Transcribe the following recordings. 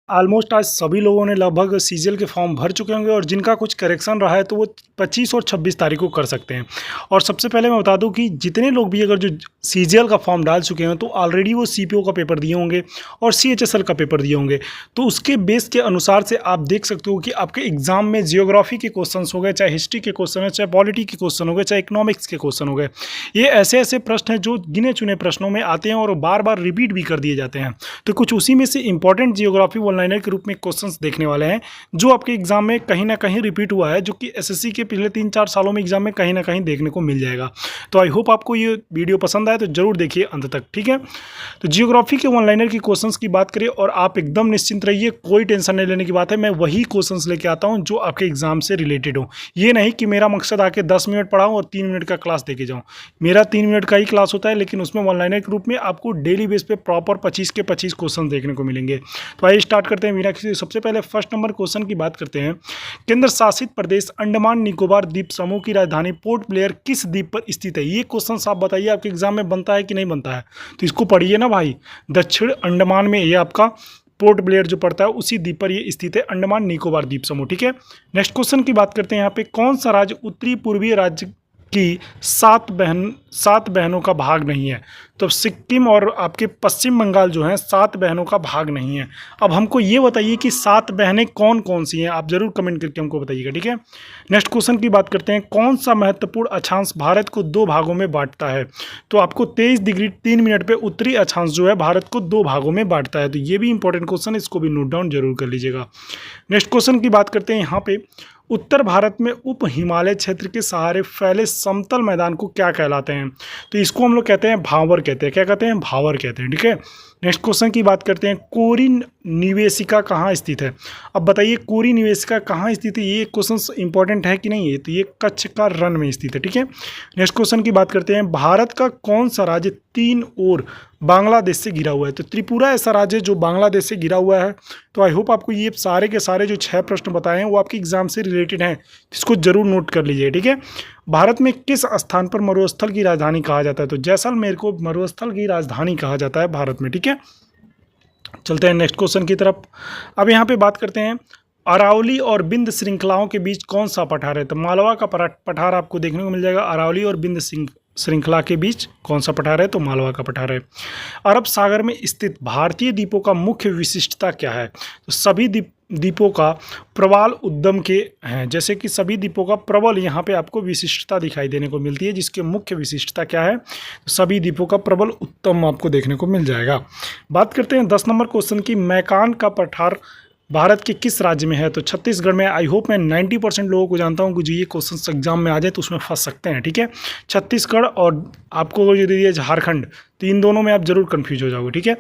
Almost आज सभी लोगों ने लगभग सीजीएल के फॉर्म भर चुके होंगे और जिनका कुछ करेक्शन रहा है तो वो 25 और 26 तारीख को कर सकते हैं। और सबसे पहले मैं बता दूं कि जितने लोग भी अगर जो सीजीएल का फॉर्म डाल चुके हैं तो ऑलरेडी वो सीपीओ का पेपर दिए होंगे और सीएचएसएल का पेपर दिए होंगे। तो उसके बेस के अनुसार से आप देख सकते हो कि आपके एग्जाम में जियोग्राफी के क्वेश्चन हो गए, चाहे हिस्ट्री के क्वेश्चन है, चाहे पॉलिटी के क्वेश्चन हो गए, चाहे इकोनॉमिक्स के क्वेश्चन हो गए। ये ऐसे ऐसे प्रश्न हैं जो गिने चुने प्रश्नों में आते हैं और बार बार रिपीट भी कर दिए जाते हैं। तो कुछ उसी में से इंपॉर्टेंट जियोग्राफी लाइनर के रूप में क्वेश्चंस देखने वाले हैं जो आपके एग्जाम में कहीं ना कहीं रिपीट हुआ है, जो कि एसएससी के पिछले 3-4 सालों में एग्जाम में कहीं ना कहीं देखने को मिल जाएगा। तो आई होप आपको ये वीडियो पसंद आए तो जरूर देखिए अंत तक, ठीक है। तो जियोग्राफी के वन लाइनर की क्वेश्चंस की बात करें और आप एकदम निश्चिंत रहिए, कोई टेंशन नहीं लेने की बात है। मैं वही क्वेश्चंस लेके आता हूं जो आपके एग्जाम से रिलेटेड हो। ये नहीं कि मेरा मकसद आके 10 मिनट पढ़ाऊं और 3 मिनट का क्लास देके जाऊं। मेरा 3 मिनट का ही क्लास होता है, लेकिन उसमें वन लाइनर के रूप में आपको डेली बेस पे प्रॉपर 25 के 25 क्वेश्चन देखने को मिलेंगे। तो आइए स्टार्ट करते हैं बिना किसी। सबसे पहले फर्स्ट नंबर क्वेश्चन की बात करते हैं। केंद्र शासित प्रदेश अंडमान निकोबार द्वीप समूह की राजधानी पोर्ट ब्लेयर किस द्वीप पर स्थित है? ये क्वेश्चन आप बताइए आपके एग्जाम में बनता है कि नहीं बनता है? तो इसको पढ़िए ना भाई। दक्षिण अंडमान में ये आपका पोर्ट ब्लेयर जो पड़ता है उसी द्वीप पर ये स्थित है, अंडमान निकोबार द्वीप समूह, ठीक है। नेक्स्ट क्वेश्चन की बात करते हैं। यहाँ पे कौन सा राज्य उत्तरी पूर्वी राज्य की 7 बहनों का भाग नहीं है? तो सिक्किम और आपके पश्चिम बंगाल जो हैं 7 बहनों का भाग नहीं है। अब हमको ये बताइए कि 7 बहनें कौन कौन सी हैं, आप जरूर कमेंट करके हमको बताइएगा, ठीक है। नेक्स्ट क्वेश्चन की बात करते हैं। कौन सा महत्वपूर्ण अक्षांश भारत को 2 भागों में बांटता है? तो आपको 23 डिग्री 3 मिनट पे उत्तरी अक्षांश जो है भारत को 2 भागों में बांटता है। तो ये भी इंपॉर्टेंट क्वेश्चन है, इसको भी नोट डाउन जरूर कर लीजिएगा। नेक्स्ट क्वेश्चन की बात करते हैं। यहाँ पे उत्तर भारत में उप हिमालय क्षेत्र के सहारे फैले समतल मैदान को क्या कहलाते हैं? तो इसको हम लोग कहते हैं भावर कहते हैं। क्या कहते हैं? भावर कहते हैं, ठीक है। नेक्स्ट क्वेश्चन की बात करते हैं। कोरी निवेशिका कहाँ स्थित है? अब बताइए कोरी निवेशिका कहाँ स्थित है? ये क्वेश्चन इंपॉर्टेंट है कि नहीं है? तो ये कच्छ का रण में स्थित है, ठीक है। नेक्स्ट क्वेश्चन की बात करते हैं। भारत का कौन सा राज्य 3 ओर बांग्लादेश से घिरा हुआ है? तो त्रिपुरा ऐसा राज्य जो बांग्लादेश से घिरा हुआ है। तो आई होप आपको ये सारे के सारे जो 6 प्रश्न बताए हैं वो आपके एग्जाम से रिलेटेड हैं, इसको जरूर नोट कर लीजिए, ठीक है। भारत में किस स्थान पर मरुस्थल की राजधानी कहा जाता है? तो जैसलमेर को मरुस्थल की राजधानी कहा जाता है भारत में, ठीक है। चलते हैं नेक्स्ट क्वेश्चन की तरफ। अब यहाँ पे बात करते हैं अरावली और बिंद श्रृंखलाओं के बीच कौन सा पठार है? तो मालवा का पठार आपको देखने को मिल जाएगा। अरावली और बिंद श्रृंखला के बीच कौन सा पठार है? तो मालवा का पठार है। अरब सागर में स्थित भारतीय द्वीपों का मुख्य विशिष्टता क्या है? तो सभी द्वीपों का प्रवाल उद्गम के हैं, जैसे कि सभी द्वीपों का प्रबल यहाँ पे आपको विशिष्टता दिखाई देने को मिलती है, जिसके मुख्य विशिष्टता क्या है? तो सभी द्वीपों का प्रबल उत्तम आपको देखने को मिल जाएगा। बात करते हैं 10 नंबर क्वेश्चन की। मैकान का पठार भारत के किस राज्य में है? तो छत्तीसगढ़ में। आई होप मैं 90% लोगों को जानता हूं कि जो ये क्वेश्चन एग्जाम में आ जाए तो उसमें फंस सकते हैं, ठीक है। छत्तीसगढ़ और आपको जो दे दिया झारखंड, तो इन दोनों में आप जरूर कंफ्यूज हो जाओगे, ठीक है।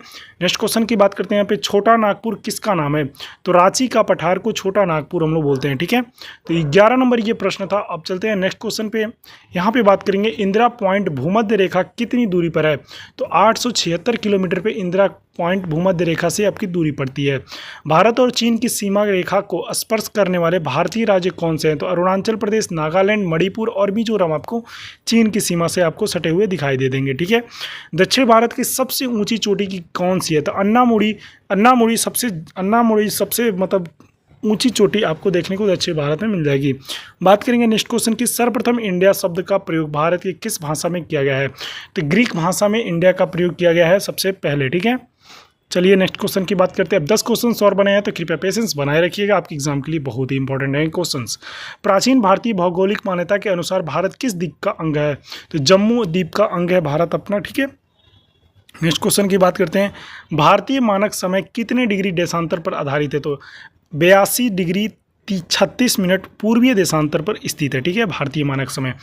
नेक्स्ट क्वेश्चन की बात करते हैं। यहाँ पे छोटा नागपुर किसका नाम है? तो रांची का पठार को छोटा नागपुर हम लोग बोलते हैं, ठीक है। तो 11 नंबर ये प्रश्न था। अब चलते हैं नेक्स्ट क्वेश्चन पे। यहाँ पे बात करेंगे इंदिरा पॉइंट भूमध्य रेखा कितनी दूरी पर है? तो 876 किलोमीटर पे इंदिरा पॉइंट भूमध्य रेखा से आपकी दूरी पड़ती है। भारत और चीन की सीमा रेखा को स्पर्श करने वाले भारतीय राज्य कौन से हैं? तो अरुणाचल प्रदेश, नागालैंड, मणिपुर और मिजोरम आपको चीन की सीमा से आपको सटे हुए दिखाई दे देंगे, ठीक है। दक्षिण भारत की सबसे ऊंची चोटी की कौन सी है? तो अन्नामुड़ी सबसे मतलब ऊंची चोटी आपको देखने को दक्षिण भारत में मिल जाएगी। बात करेंगे नेक्स्ट क्वेश्चन की। सर्वप्रथम इंडिया शब्द का प्रयोग भारत की किस भाषा में किया गया है? तो ग्रीक भाषा में इंडिया का प्रयोग किया गया है सबसे पहले, ठीक है। चलिए नेक्स्ट क्वेश्चन की बात करते हैं। अब 10 क्वेश्चन और बने हैं, तो कृपया पेशेंस बनाए रखिएगा, आपके एग्जाम के लिए बहुत ही इंपॉर्टेंट है क्वेश्चंस। प्राचीन भारतीय भौगोलिक मान्यता के अनुसार भारत किस द्वीप का अंग है? तो जम्मू द्वीप का अंग है भारत अपना, ठीक है। नेक्स्ट क्वेश्चन की बात करते हैं। भारतीय मानक समय कितने डिग्री देशांतर पर आधारित है? तो 82 डिग्री 36 मिनट पूर्वीय देशांतर पर स्थित है, ठीक है, भारतीय मानक समय।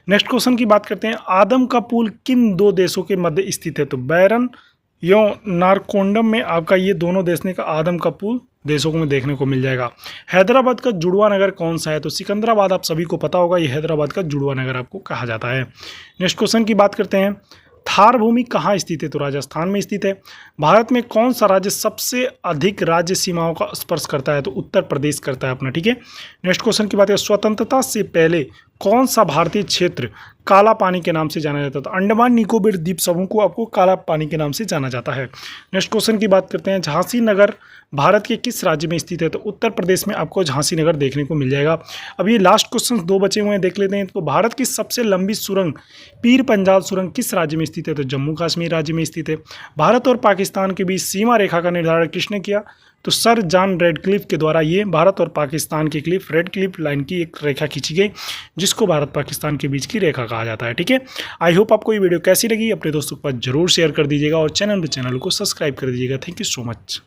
नेक्स्ट क्वेश्चन की बात करते हैं। आदम का पुल किन 2 देशों के मध्य स्थित है? तो बैरन यो नारकोंडम में आपका ये दोनों देशने का आदम का पुल देशों को में देखने को मिल जाएगा। हैदराबाद का जुड़वा नगर कौन सा है? तो सिकंदराबाद आप सभी को पता होगा, ये हैदराबाद का जुड़वा नगर आपको कहा जाता है। नेक्स्ट क्वेश्चन की बात करते हैं। थार भूमि कहाँ स्थित है? तो राजस्थान में स्थित है। भारत में कौन सा राज्य सबसे अधिक राज्य सीमाओं का स्पर्श करता है? तो उत्तर प्रदेश करता है अपना, ठीक है। नेक्स्ट क्वेश्चन की बात है। स्वतंत्रता से पहले कौन सा भारतीय क्षेत्र काला पानी के नाम से जाना जाता था? अंडमान निकोबार द्वीप समूह को आपको काला पानी के नाम से जाना जाता है। नेक्स्ट क्वेश्चन की बात करते हैं, झांसी नगर भारत के किस राज्य में स्थित है? तो उत्तर प्रदेश में आपको झांसी नगर देखने को मिल जाएगा। अब ये लास्ट क्वेश्चन 2 बचे हुए हैं, देख लेते हैं। तो भारत की सबसे लंबी सुरंग पीर पंजाल सुरंग किस राज्य में स्थित है? तो जम्मू कश्मीर राज्य में स्थित है। भारत और पाकिस्तान के बीच सीमा रेखा का निर्धारण किसने किया? तो सर जॉन रेडक्लिफ के द्वारा ये भारत और पाकिस्तान के क्लिफ रेडक्लिफ लाइन की एक रेखा खींची गई, जिसको भारत पाकिस्तान के बीच की रेखा कहा जाता है। ठीक है, आई होप आपको ये वीडियो कैसी लगी, अपने दोस्तों के पास जरूर शेयर कर दीजिएगा और चैनल को सब्सक्राइब कर दीजिएगा। Thank you so much.